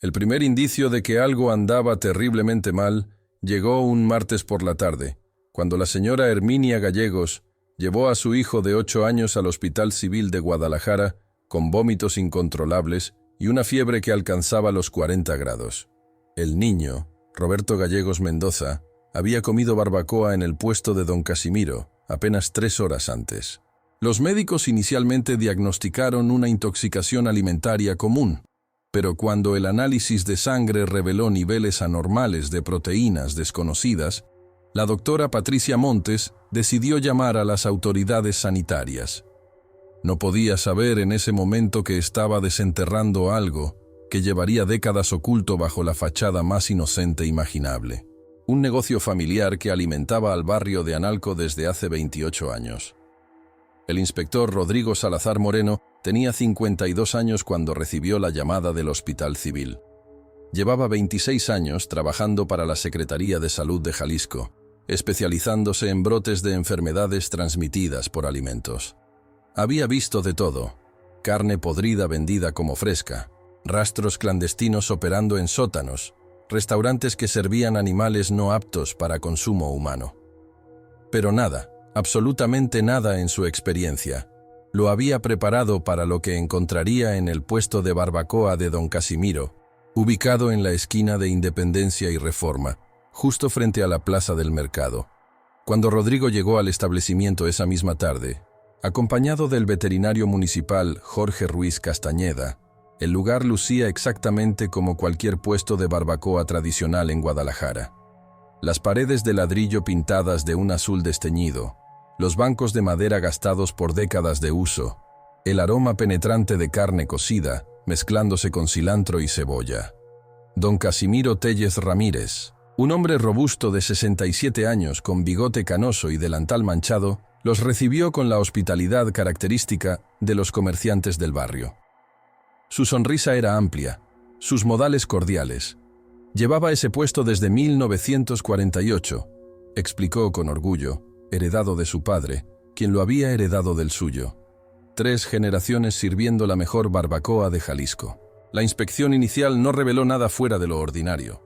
El primer indicio de que algo andaba terriblemente mal llegó un martes por la tarde, cuando la señora Herminia Gallegos llevó a su hijo de 8 años al Hospital Civil de Guadalajara con vómitos incontrolables y una fiebre que alcanzaba los 40 grados. El niño, Roberto Gallegos Mendoza, había comido barbacoa en el puesto de don Casimiro apenas 3 horas antes. Los médicos inicialmente diagnosticaron una intoxicación alimentaria común, pero cuando el análisis de sangre reveló niveles anormales de proteínas desconocidas, la doctora Patricia Montes decidió llamar a las autoridades sanitarias. No podía saber en ese momento que estaba desenterrando algo que llevaría décadas oculto bajo la fachada más inocente imaginable. Un negocio familiar que alimentaba al barrio de Analco desde hace 28 años. El inspector Rodrigo Salazar Moreno tenía 52 años cuando recibió la llamada del Hospital Civil. Llevaba 26 años trabajando para la Secretaría de Salud de Jalisco, especializándose en brotes de enfermedades transmitidas por alimentos. Había visto de todo: carne podrida vendida como fresca, rastros clandestinos operando en sótanos, restaurantes que servían animales no aptos para consumo humano. Pero nada, absolutamente nada en su experiencia, lo había preparado para lo que encontraría en el puesto de barbacoa de don Casimiro, ubicado en la esquina de Independencia y Reforma, justo frente a la plaza del mercado. Cuando Rodrigo llegó al establecimiento esa misma tarde, acompañado del veterinario municipal Jorge Ruiz Castañeda, el lugar lucía exactamente como cualquier puesto de barbacoa tradicional en Guadalajara. Las paredes de ladrillo pintadas de un azul desteñido, los bancos de madera gastados por décadas de uso, el aroma penetrante de carne cocida, mezclándose con cilantro y cebolla. Don Casimiro Tellez Ramírez, un hombre robusto de 67 años con bigote canoso y delantal manchado, los recibió con la hospitalidad característica de los comerciantes del barrio. Su sonrisa era amplia, sus modales cordiales. Llevaba ese puesto desde 1948, explicó con orgullo, heredado de su padre, quien lo había heredado del suyo. 3 generaciones sirviendo la mejor barbacoa de Jalisco. La inspección inicial no reveló nada fuera de lo ordinario.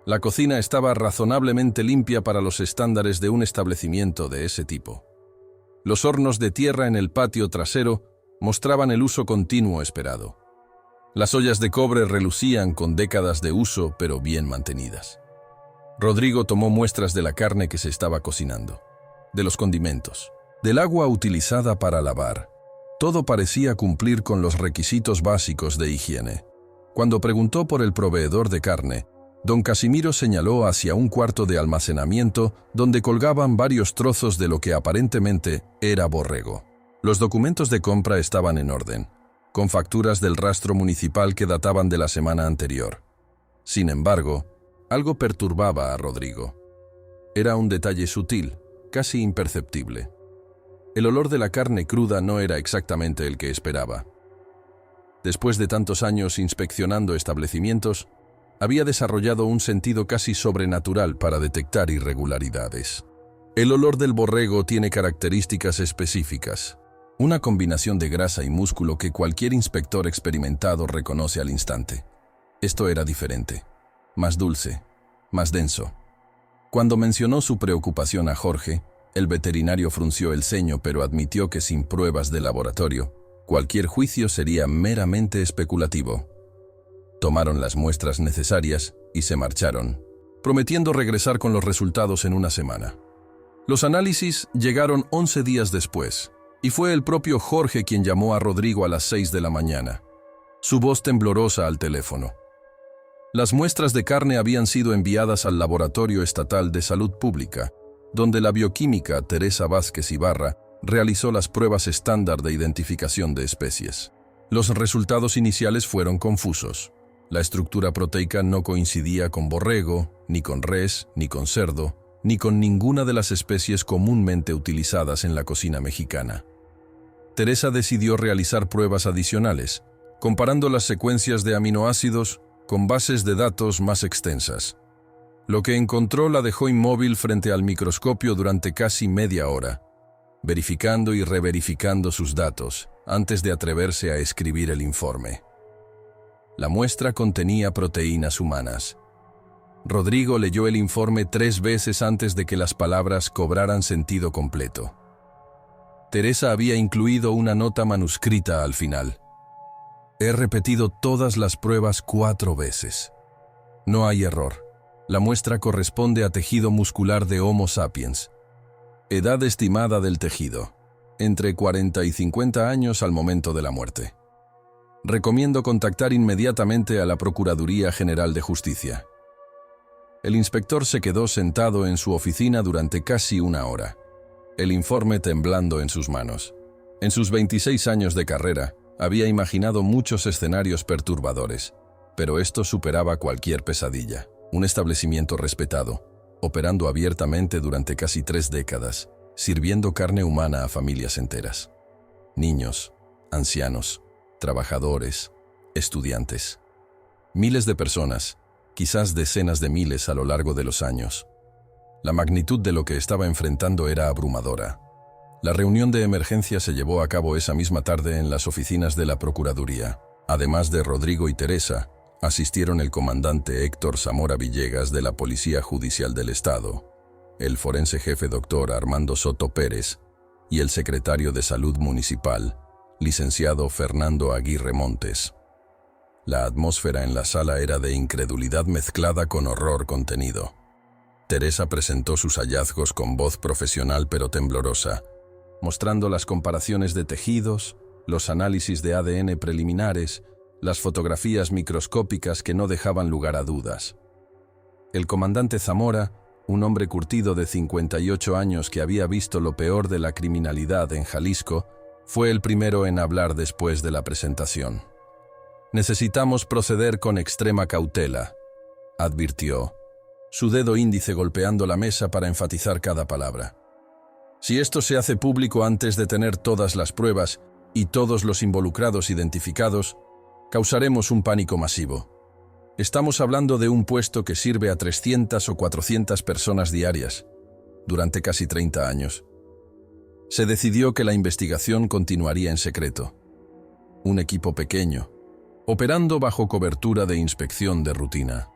La cocina estaba razonablemente limpia para los estándares de un establecimiento de ese tipo. Los hornos de tierra en el patio trasero mostraban el uso continuo esperado. Las ollas de cobre relucían con décadas de uso, pero bien mantenidas. Rodrigo tomó muestras de la carne que se estaba cocinando, de los condimentos, del agua utilizada para lavar. Todo parecía cumplir con los requisitos básicos de higiene. Cuando preguntó por el proveedor de carne, don Casimiro señaló hacia un cuarto de almacenamiento donde colgaban varios trozos de lo que aparentemente era borrego. Los documentos de compra estaban en orden, con facturas del rastro municipal que databan de la semana anterior. Sin embargo, algo perturbaba a Rodrigo. Era un detalle sutil, casi imperceptible. El olor de la carne cruda no era exactamente el que esperaba. Después de tantos años inspeccionando establecimientos, había desarrollado un sentido casi sobrenatural para detectar irregularidades. El olor del borrego tiene características específicas, una combinación de grasa y músculo que cualquier inspector experimentado reconoce al instante. Esto era diferente, más dulce, más denso. Cuando mencionó su preocupación a Jorge, el veterinario frunció el ceño, pero admitió que sin pruebas de laboratorio, cualquier juicio sería meramente especulativo. Tomaron las muestras necesarias y se marcharon, prometiendo regresar con los resultados en una semana. Los análisis llegaron 11 días después, y fue el propio Jorge quien llamó a Rodrigo a las 6 de la mañana, su voz temblorosa al teléfono. Las muestras de carne habían sido enviadas al Laboratorio Estatal de Salud Pública, donde la bioquímica Teresa Vázquez Ibarra realizó las pruebas estándar de identificación de especies. Los resultados iniciales fueron confusos. La estructura proteica no coincidía con borrego, ni con res, ni con cerdo, ni con ninguna de las especies comúnmente utilizadas en la cocina mexicana. Teresa decidió realizar pruebas adicionales, comparando las secuencias de aminoácidos con bases de datos más extensas. Lo que encontró la dejó inmóvil frente al microscopio durante casi media hora, verificando y reverificando sus datos antes de atreverse a escribir el informe. La muestra contenía proteínas humanas. Rodrigo leyó el informe 3 veces antes de que las palabras cobraran sentido completo. Teresa había incluido una nota manuscrita al final. He repetido todas las pruebas 4 veces. No hay error. La muestra corresponde a tejido muscular de Homo sapiens. Edad estimada del tejido: entre 40 y 50 años al momento de la muerte. Recomiendo contactar inmediatamente a la Procuraduría General de Justicia. El inspector se quedó sentado en su oficina durante casi 1 hora, el informe temblando en sus manos. En sus 26 años de carrera, había imaginado muchos escenarios perturbadores, pero esto superaba cualquier pesadilla. Un establecimiento respetado, operando abiertamente durante casi 3 décadas, sirviendo carne humana a familias enteras. Niños, ancianos, trabajadores, estudiantes. Miles de personas, quizás decenas de miles a lo largo de los años. La magnitud de lo que estaba enfrentando era abrumadora. La reunión de emergencia se llevó a cabo esa misma tarde en las oficinas de la Procuraduría. Además de Rodrigo y Teresa, asistieron el comandante Héctor Zamora Villegas de la Policía Judicial del Estado, el forense jefe Dr. Armando Soto Pérez y el secretario de Salud Municipal, licenciado Fernando Aguirre Montes. La atmósfera en la sala era de incredulidad mezclada con horror contenido. Teresa presentó sus hallazgos con voz profesional pero temblorosa, mostrando las comparaciones de tejidos, los análisis de ADN preliminares, las fotografías microscópicas que no dejaban lugar a dudas. El comandante Zamora, un hombre curtido de 58 años que había visto lo peor de la criminalidad en Jalisco, fue el primero en hablar después de la presentación. «Necesitamos proceder con extrema cautela», advirtió, su dedo índice golpeando la mesa para enfatizar cada palabra. «Si esto se hace público antes de tener todas las pruebas y todos los involucrados identificados, causaremos un pánico masivo. Estamos hablando de un puesto que sirve a 300 o 400 personas diarias, durante casi 30 años. Se decidió que la investigación continuaría en secreto. Un equipo pequeño, operando bajo cobertura de inspección de rutina.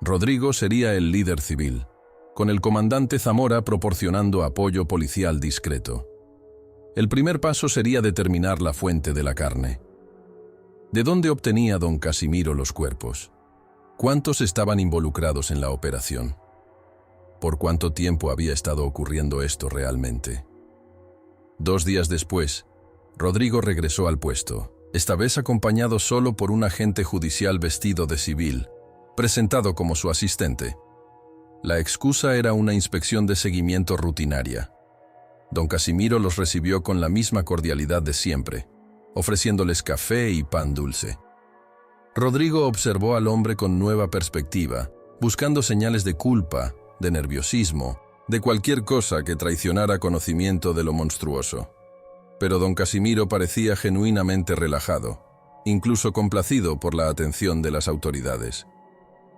Rodrigo sería el líder civil, con el comandante Zamora proporcionando apoyo policial discreto. El primer paso sería determinar la fuente de la carne. ¿De dónde obtenía don Casimiro los cuerpos? ¿Cuántos estaban involucrados en la operación? ¿Por cuánto tiempo había estado ocurriendo esto realmente? 2 días después, Rodrigo regresó al puesto, esta vez acompañado solo por un agente judicial vestido de civil, presentado como su asistente. La excusa era una inspección de seguimiento rutinaria. Don Casimiro los recibió con la misma cordialidad de siempre, ofreciéndoles café y pan dulce. Rodrigo observó al hombre con nueva perspectiva, buscando señales de culpa, de nerviosismo, de cualquier cosa que traicionara conocimiento de lo monstruoso. Pero don Casimiro parecía genuinamente relajado, incluso complacido por la atención de las autoridades.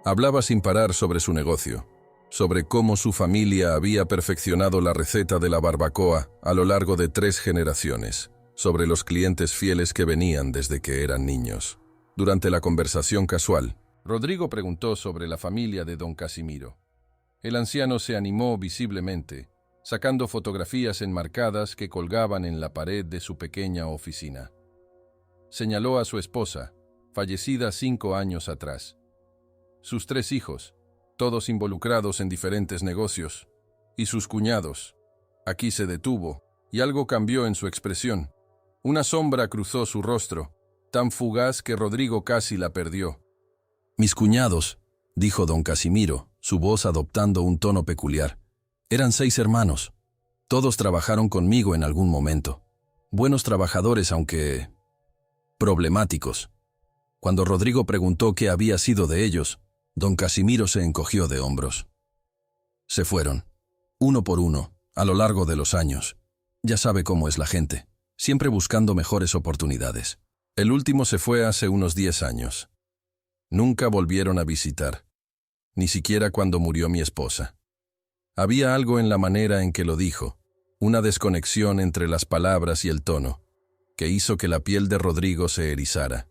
Hablaba sin parar sobre su negocio, sobre cómo su familia había perfeccionado la receta de la barbacoa a lo largo de 3 generaciones, sobre los clientes fieles que venían desde que eran niños. Durante la conversación casual, Rodrigo preguntó sobre la familia de don Casimiro. El anciano se animó visiblemente, sacando fotografías enmarcadas que colgaban en la pared de su pequeña oficina. Señaló a su esposa, fallecida 5 años atrás. Sus 3 hijos, todos involucrados en diferentes negocios, y sus cuñados. Aquí se detuvo, y algo cambió en su expresión. Una sombra cruzó su rostro, tan fugaz que Rodrigo casi la perdió. «Mis cuñados», dijo don Casimiro, su voz adoptando un tono peculiar. «Eran 6 hermanos. Todos trabajaron conmigo en algún momento. Buenos trabajadores, aunque problemáticos». Cuando Rodrigo preguntó qué había sido de ellos, don Casimiro se encogió de hombros. Se fueron, uno por uno, a lo largo de los años. Ya sabe cómo es la gente, siempre buscando mejores oportunidades. El último se fue hace unos 10 años. Nunca volvieron a visitar, ni siquiera cuando murió mi esposa. Había algo en la manera en que lo dijo, una desconexión entre las palabras y el tono, que hizo que la piel de Rodrigo se erizara.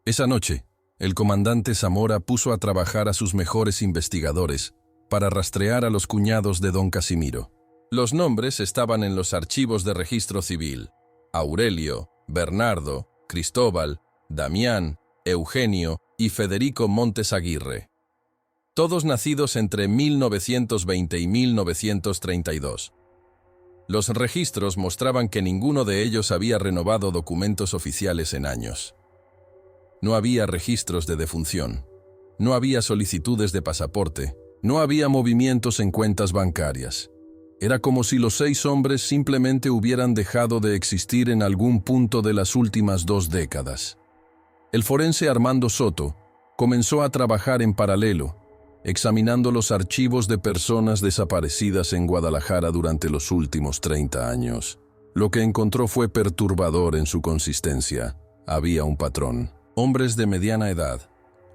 Esa noche, El comandante Zamora puso a trabajar a sus mejores investigadores para rastrear a los cuñados de don Casimiro. Los nombres estaban en los archivos de registro civil: Aurelio, Bernardo, Cristóbal, Damián, Eugenio y Federico Montes Aguirre. Todos nacidos entre 1920 y 1932. Los registros mostraban que ninguno de ellos había renovado documentos oficiales en años. No había registros de defunción, no había solicitudes de pasaporte, no había movimientos en cuentas bancarias. Era como si los 6 hombres simplemente hubieran dejado de existir en algún punto de las últimas 2 décadas. El forense Armando Soto comenzó a trabajar en paralelo, examinando los archivos de personas desaparecidas en Guadalajara durante los últimos 30 años. Lo que encontró fue perturbador en su consistencia. Había un patrón. Hombres de mediana edad,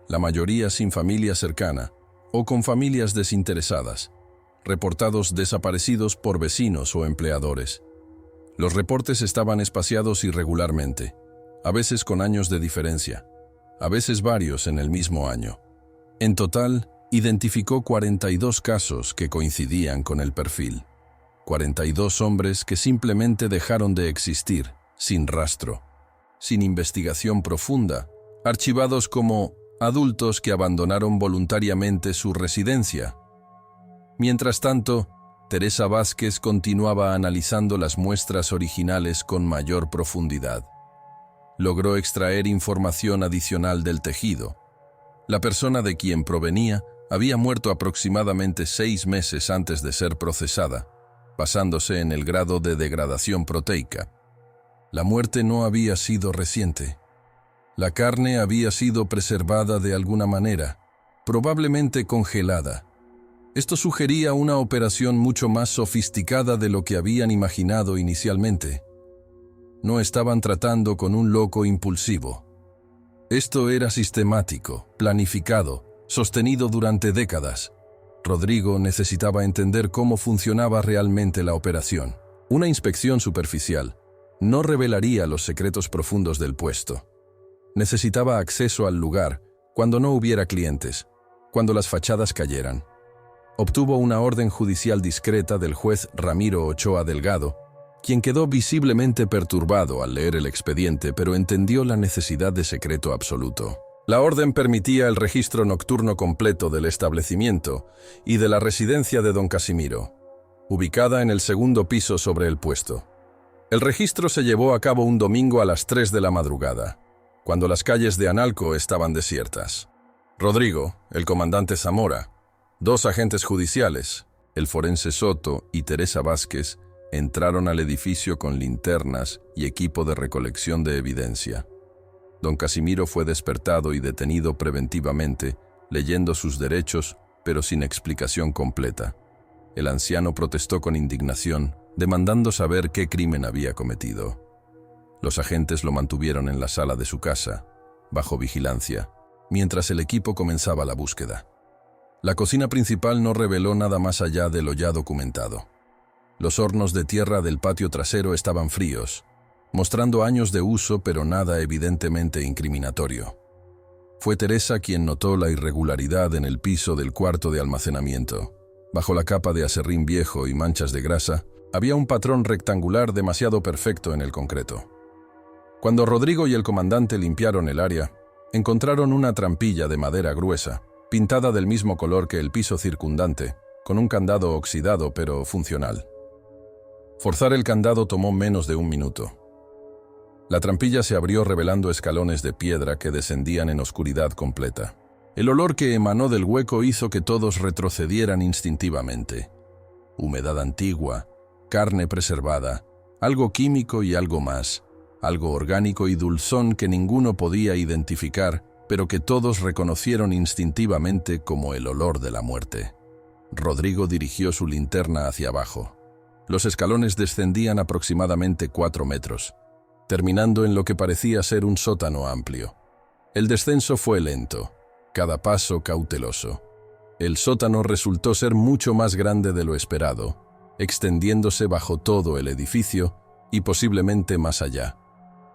la mayoría sin familia cercana o con familias desinteresadas, reportados desaparecidos por vecinos o empleadores. Los reportes estaban espaciados irregularmente, a veces con años de diferencia, a veces varios en el mismo año. En total, identificó 42 casos que coincidían con el perfil. 42 hombres que simplemente dejaron de existir, sin rastro, sin investigación profunda, archivados como adultos que abandonaron voluntariamente su residencia. Mientras tanto, Teresa Vázquez continuaba analizando las muestras originales con mayor profundidad. Logró extraer información adicional del tejido. La persona de quien provenía había muerto aproximadamente 6 meses antes de ser procesada, basándose en el grado de degradación proteica. La muerte no había sido reciente. La carne había sido preservada de alguna manera, probablemente congelada. Esto sugería una operación mucho más sofisticada de lo que habían imaginado inicialmente. No estaban tratando con un loco impulsivo. Esto era sistemático, planificado, sostenido durante décadas. Rodrigo necesitaba entender cómo funcionaba realmente la operación. Una inspección superficial no revelaría los secretos profundos del puesto. Necesitaba acceso al lugar cuando no hubiera clientes, cuando las fachadas cayeran. Obtuvo una orden judicial discreta del juez Ramiro Ochoa Delgado, quien quedó visiblemente perturbado al leer el expediente, pero entendió la necesidad de secreto absoluto. La orden permitía el registro nocturno completo del establecimiento y de la residencia de don Casimiro, ubicada en el 2º piso sobre el puesto. El registro se llevó a cabo un domingo a las 3 de la madrugada, cuando las calles de Analco estaban desiertas. Rodrigo, el comandante Zamora, 2 agentes judiciales, el forense Soto y Teresa Vázquez, entraron al edificio con linternas y equipo de recolección de evidencia. Don Casimiro fue despertado y detenido preventivamente, leyendo sus derechos, pero sin explicación completa. El anciano protestó con indignación, demandando saber qué crimen había cometido. Los agentes lo mantuvieron en la sala de su casa, bajo vigilancia, mientras el equipo comenzaba la búsqueda. La cocina principal no reveló nada más allá de lo ya documentado. Los hornos de tierra del patio trasero estaban fríos, mostrando años de uso, pero nada evidentemente incriminatorio. Fue Teresa quien notó la irregularidad en el piso del cuarto de almacenamiento. Bajo la capa de aserrín viejo y manchas de grasa, había un patrón rectangular demasiado perfecto en el concreto. Cuando Rodrigo y el comandante limpiaron el área, encontraron una trampilla de madera gruesa, pintada del mismo color que el piso circundante, con un candado oxidado pero funcional. Forzar el candado tomó menos de 1 minuto. La trampilla se abrió revelando escalones de piedra que descendían en oscuridad completa. El olor que emanó del hueco hizo que todos retrocedieran instintivamente. Humedad antigua, carne preservada, algo químico y algo más, algo orgánico y dulzón que ninguno podía identificar, pero que todos reconocieron instintivamente como el olor de la muerte. Rodrigo dirigió su linterna hacia abajo. Los escalones descendían aproximadamente 4 metros, terminando en lo que parecía ser un sótano amplio. El descenso fue lento, cada paso cauteloso. El sótano resultó ser mucho más grande de lo esperado, extendiéndose bajo todo el edificio y posiblemente más allá.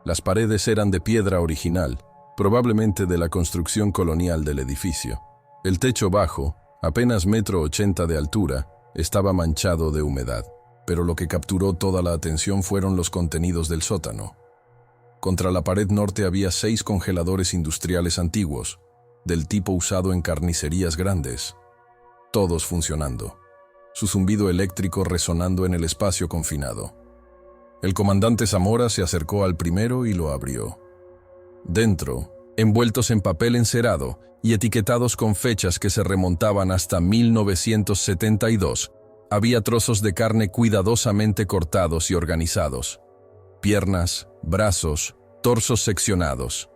Las paredes eran de piedra original, probablemente de la construcción colonial del edificio. El techo bajo, apenas 1,80 m de altura, estaba manchado de humedad, pero lo que capturó toda la atención fueron los contenidos del sótano. Contra la pared norte había 6 congeladores industriales antiguos, del tipo usado en carnicerías grandes, todos funcionando, su zumbido eléctrico resonando en el espacio confinado. El comandante Zamora se acercó al primero y lo abrió. Dentro, envueltos en papel encerado y etiquetados con fechas que se remontaban hasta 1972, había trozos de carne cuidadosamente cortados y organizados. Piernas, brazos, torsos seccionados.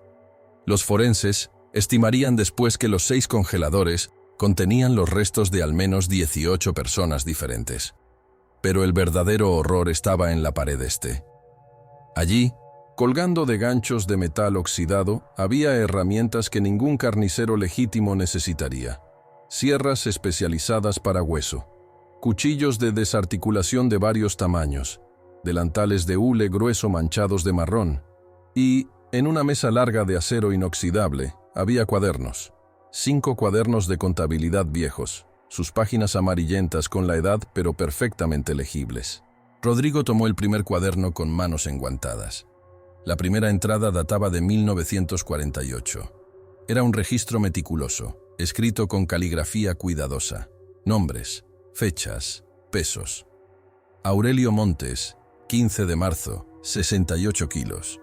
Los forenses estimarían después que los 6 congeladores contenían los restos de al menos 18 personas diferentes. Pero el verdadero horror estaba en la pared este. Allí, colgando de ganchos de metal oxidado, había herramientas que ningún carnicero legítimo necesitaría. Sierras especializadas para hueso, cuchillos de desarticulación de varios tamaños, delantales de hule grueso manchados de marrón, y, en una mesa larga de acero inoxidable, había cuadernos. 5 cuadernos de contabilidad viejos, sus páginas amarillentas con la edad pero perfectamente legibles. Rodrigo tomó el primer cuaderno con manos enguantadas. La primera entrada databa de 1948. Era un registro meticuloso, escrito con caligrafía cuidadosa. Nombres, fechas, pesos. Aurelio Montes, 15 de marzo, 68 kilos.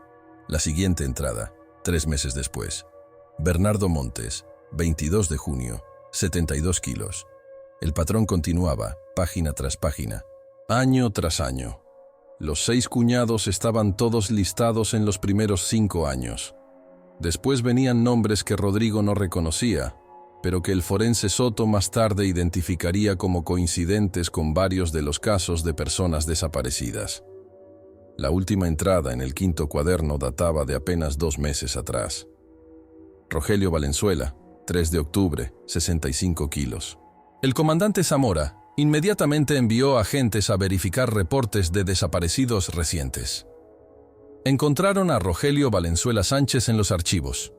La siguiente entrada, 3 meses después. Bernardo Montes, 22 de junio, 72 kilos. El patrón continuaba, página tras página, año tras año. Los 6 cuñados estaban todos listados en los primeros 5 años. Después venían nombres que Rodrigo no reconocía, pero que el forense Soto más tarde identificaría como coincidentes con varios de los casos de personas desaparecidas. La última entrada en el 5º cuaderno databa de apenas 2 meses atrás. Rogelio Valenzuela, 3 de octubre, 65 kilos. El comandante Zamora inmediatamente envió agentes a verificar reportes de desaparecidos recientes. Encontraron a Rogelio Valenzuela Sánchez en los archivos.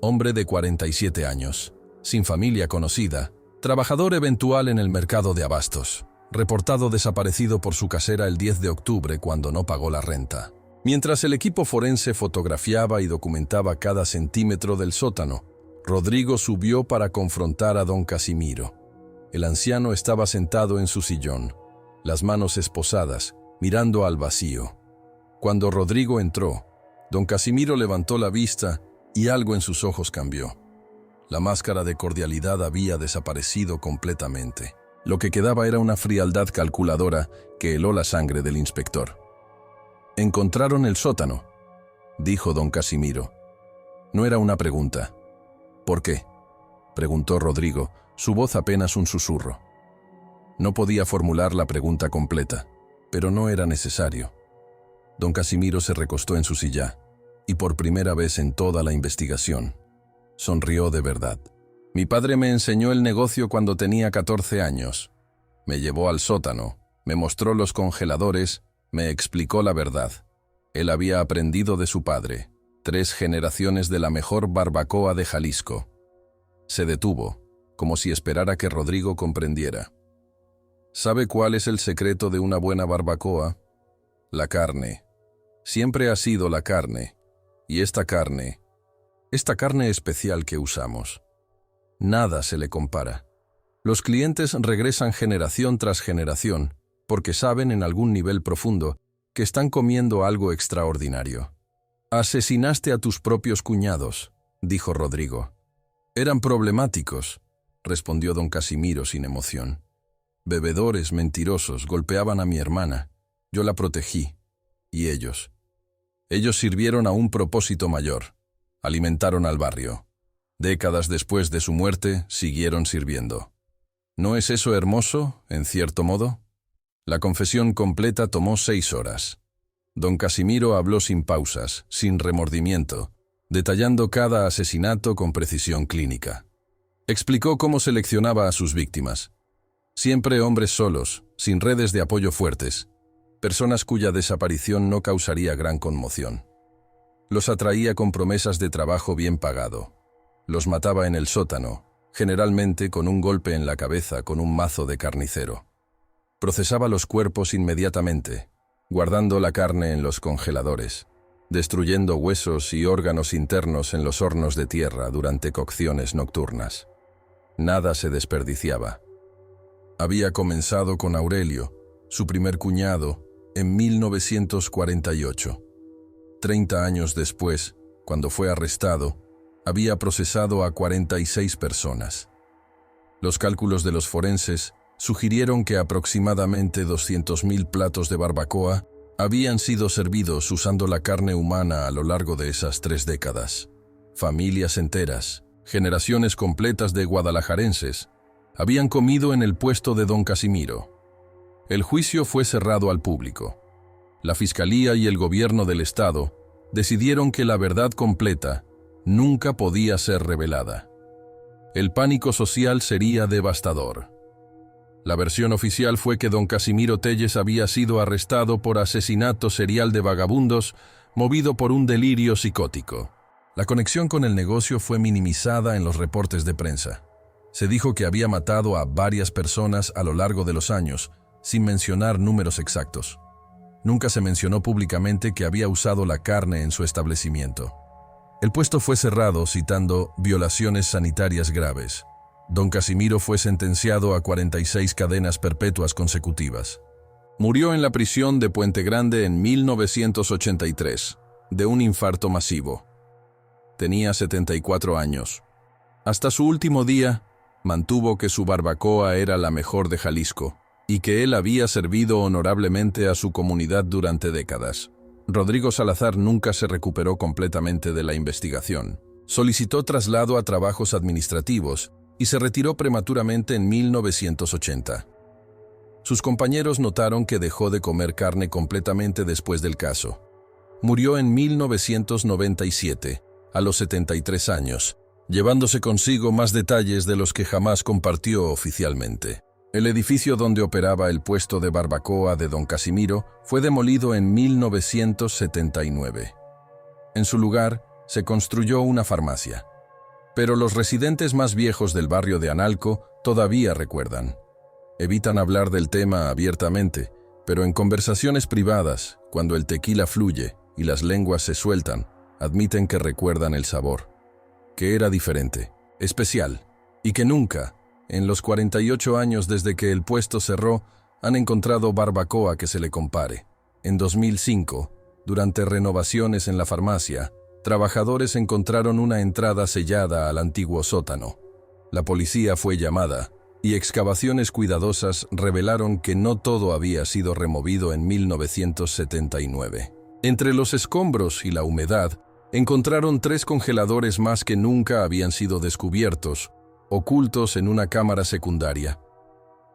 Hombre de 47 años, sin familia conocida, trabajador eventual en el mercado de abastos, reportado desaparecido por su casera el 10 de octubre cuando no pagó la renta. Mientras el equipo forense fotografiaba y documentaba cada centímetro del sótano, Rodrigo subió para confrontar a don Casimiro. El anciano estaba sentado en su sillón, las manos esposadas, mirando al vacío. Cuando Rodrigo entró, don Casimiro levantó la vista y algo en sus ojos cambió. La máscara de cordialidad había desaparecido completamente. Lo que quedaba era una frialdad calculadora que heló la sangre del inspector. «Encontraron el sótano», dijo don Casimiro. No era una pregunta. «¿Por qué?», preguntó Rodrigo, su voz apenas un susurro. No podía formular la pregunta completa, pero no era necesario. Don Casimiro se recostó en su silla, y por primera vez en toda la investigación, sonrió de verdad. «Mi padre me enseñó el negocio cuando tenía 14 años. Me llevó al sótano, me mostró los congeladores, me explicó la verdad. Él había aprendido de su padre, 3 generaciones de la mejor barbacoa de Jalisco». Se detuvo, como si esperara que Rodrigo comprendiera. «¿Sabe cuál es el secreto de una buena barbacoa? La carne. Siempre ha sido la carne. Y esta carne especial que usamos. Nada se le compara. Los clientes regresan generación tras generación, porque saben en algún nivel profundo que están comiendo algo extraordinario». «Asesinaste a tus propios cuñados», dijo Rodrigo. «Eran problemáticos», respondió don Casimiro sin emoción. «Bebedores, mentirosos, golpeaban a mi hermana. Yo la protegí. Y ellos. Ellos sirvieron a un propósito mayor. Alimentaron al barrio. Décadas después de su muerte, siguieron sirviendo. ¿No es eso hermoso, en cierto modo?». La confesión completa tomó 6 horas. Don Casimiro habló sin pausas, sin remordimiento, detallando cada asesinato con precisión clínica. Explicó cómo seleccionaba a sus víctimas. Siempre hombres solos, sin redes de apoyo fuertes, personas cuya desaparición no causaría gran conmoción. Los atraía con promesas de trabajo bien pagado. Los mataba en el sótano, generalmente con un golpe en la cabeza con un mazo de carnicero. Procesaba los cuerpos inmediatamente, guardando la carne en los congeladores, destruyendo huesos y órganos internos en los hornos de tierra durante cocciones nocturnas. Nada se desperdiciaba. Había comenzado con Aurelio, su primer cuñado, en 1948. 30 años después, cuando fue arrestado, había procesado a 46 personas. Los cálculos de los forenses sugirieron que aproximadamente 200.000 platos de barbacoa habían sido servidos usando la carne humana a lo largo de esas 3 décadas. Familias enteras, generaciones completas de guadalajarenses, habían comido en el puesto de don Casimiro. El juicio fue cerrado al público. La Fiscalía y el Gobierno del Estado decidieron que la verdad completa nunca podía ser revelada. El pánico social sería devastador. La versión oficial fue que don Casimiro Telles había sido arrestado por asesinato serial de vagabundos, movido por un delirio psicótico. La conexión con el negocio fue minimizada en los reportes de prensa. Se dijo que había matado a varias personas a lo largo de los años, sin mencionar números exactos. Nunca se mencionó públicamente que había usado la carne en su establecimiento. El puesto fue cerrado citando violaciones sanitarias graves. Don Casimiro fue sentenciado a 46 cadenas perpetuas consecutivas. Murió en la prisión de Puente Grande en 1983, de un infarto masivo. Tenía 74 años. Hasta su último día, mantuvo que su barbacoa era la mejor de Jalisco y que él había servido honorablemente a su comunidad durante décadas. Rodrigo Salazar nunca se recuperó completamente de la investigación. Solicitó traslado a trabajos administrativos y se retiró prematuramente en 1980. Sus compañeros notaron que dejó de comer carne completamente después del caso. Murió en 1997, a los 73 años, llevándose consigo más detalles de los que jamás compartió oficialmente. El edificio donde operaba el puesto de barbacoa de don Casimiro fue demolido en 1979. En su lugar, se construyó una farmacia. Pero los residentes más viejos del barrio de Analco todavía recuerdan. Evitan hablar del tema abiertamente, pero en conversaciones privadas, cuando el tequila fluye y las lenguas se sueltan, admiten que recuerdan el sabor, que era diferente, especial, y que nunca, en los 48 años desde que el puesto cerró, han encontrado barbacoa que se le compare. En 2005, durante renovaciones en la farmacia, trabajadores encontraron una entrada sellada al antiguo sótano. La policía fue llamada, y excavaciones cuidadosas revelaron que no todo había sido removido en 1979. Entre los escombros y la humedad, encontraron 3 congeladores más que nunca habían sido descubiertos, ocultos en una cámara secundaria.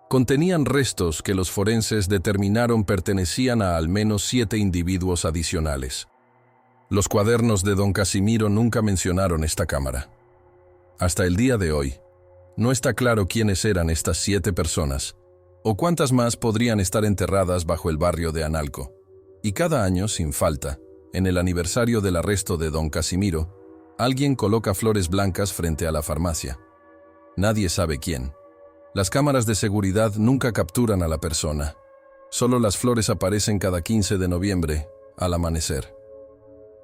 Contenían restos que los forenses determinaron pertenecían a al menos 7 individuos adicionales. Los cuadernos de don Casimiro nunca mencionaron esta cámara. Hasta el día de hoy, no está claro quiénes eran estas 7 personas, o cuántas más podrían estar enterradas bajo el barrio de Analco. Y cada año, sin falta, en el aniversario del arresto de don Casimiro, alguien coloca flores blancas frente a la farmacia. Nadie sabe quién. Las cámaras de seguridad nunca capturan a la persona. Solo las flores aparecen cada 15 de noviembre, al amanecer.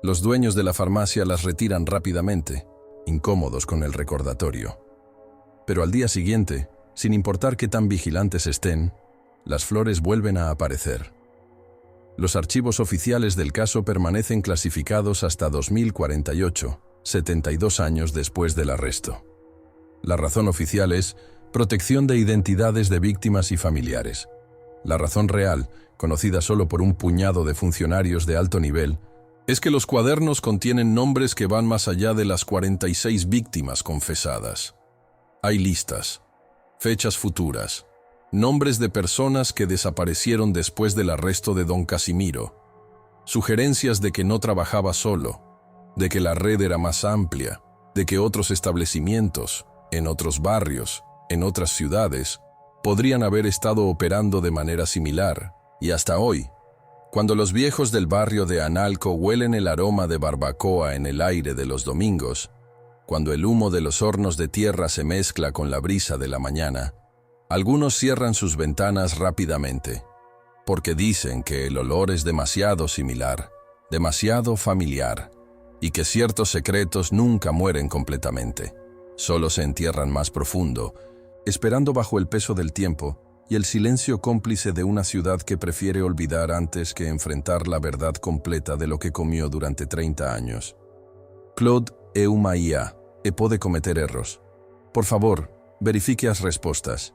Los dueños de la farmacia las retiran rápidamente, incómodos con el recordatorio. Pero al día siguiente, sin importar qué tan vigilantes estén, las flores vuelven a aparecer. Los archivos oficiales del caso permanecen clasificados hasta 2048, 72 años después del arresto. La razón oficial es protección de identidades de víctimas y familiares. La razón real, conocida solo por un puñado de funcionarios de alto nivel, es que los cuadernos contienen nombres que van más allá de las 46 víctimas confesadas. Hay listas, fechas futuras, nombres de personas que desaparecieron después del arresto de don Casimiro, sugerencias de que no trabajaba solo, de que la red era más amplia, de que otros establecimientos, en otros barrios, en otras ciudades, podrían haber estado operando de manera similar, y hasta hoy, Cuando los viejos del barrio de Analco huelen el aroma de barbacoa en el aire de los domingos, cuando el humo de los hornos de tierra se mezcla con la brisa de la mañana, algunos cierran sus ventanas rápidamente, porque dicen que el olor es demasiado similar, demasiado familiar, y que ciertos secretos nunca mueren completamente, solo se entierran más profundo, esperando bajo el peso del tiempo y el silencio cómplice de una ciudad que prefiere olvidar antes que enfrentar la verdad completa de lo que comió durante 30 años. Claude Eumaia, e pode cometer erros. Por favor, verifique as respostas.